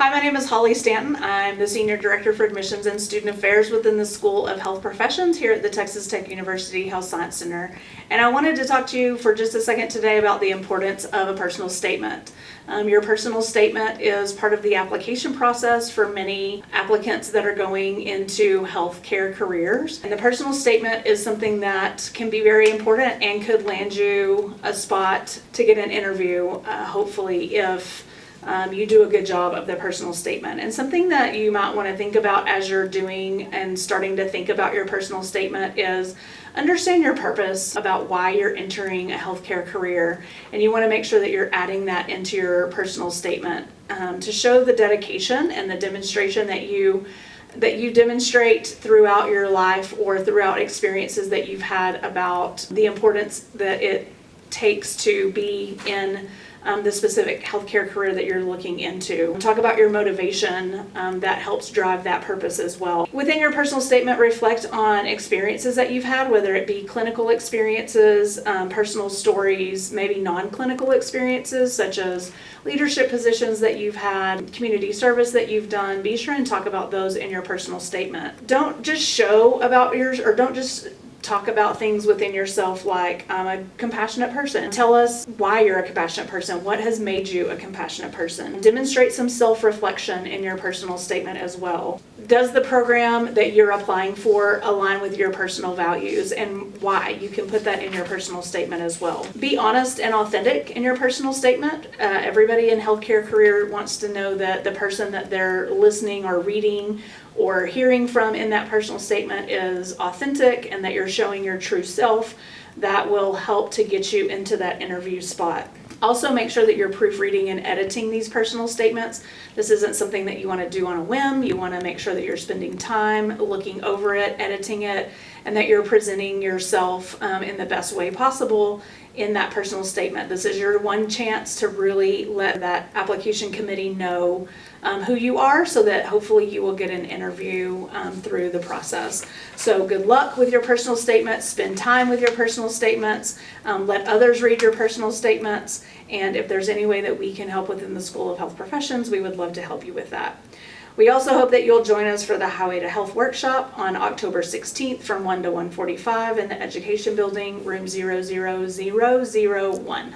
Hi, my name is Hollie Stanton. I'm the Senior Director for Admissions and Student Affairs within the School of Health Professions here at the Texas Tech University Health Science Center. And I wanted to talk to you for just a second today about the importance of a personal statement. Your personal statement is part of the application process for many applicants that are going into healthcare careers. And the personal statement is something that can be very important and could land you a spot to get an interview, hopefully, if you do a good job of the personal statement. And something that you might want to think about as you're doing and starting to think about your personal statement is understand your purpose about why you're entering a healthcare career. And you want to make sure that you're adding that into your personal statement to show the dedication and the demonstration that you demonstrate throughout your life or throughout experiences that you've had about the importance that it takes to be in the specific healthcare career that you're looking into. Talk about your motivation that helps drive that purpose as well. Within your personal statement, reflect on experiences that you've had, whether it be clinical experiences, personal stories, maybe non-clinical experiences such as leadership positions that you've had, community service that you've done. Be sure and talk about those in your personal statement. Don't just show about yours, or don't just talk about things within yourself like, I'm a compassionate person. Tell us why you're a compassionate person. What has made you a compassionate person? Demonstrate some self-reflection in your personal statement as well. Does the program that you're applying for align with your personal values, and why? You can put that in your personal statement as well. Be honest and authentic in your personal statement. Everybody in healthcare career wants to know that the person that they're listening or reading or hearing from in that personal statement is authentic and that you're showing your true self. That will help to get you into that interview spot. Also, make sure that you're proofreading and editing these personal statements. This isn't something that you want to do on a whim. You want to make sure that you're spending time looking over it, editing it, and that you're presenting yourself in the best way possible in that personal statement. This is your one chance to really let that application committee know who you are, so that hopefully you will get an interview through the process. So good luck with your personal statements. Spend time with your personal statements. Let others read your personal statements. And if there's any way that we can help within the School of Health Professions, we would love to help you with that. We also hope that you'll join us for the Highway to Health workshop on October 16th from 1 to 1:45 in the Education Building, room 00001.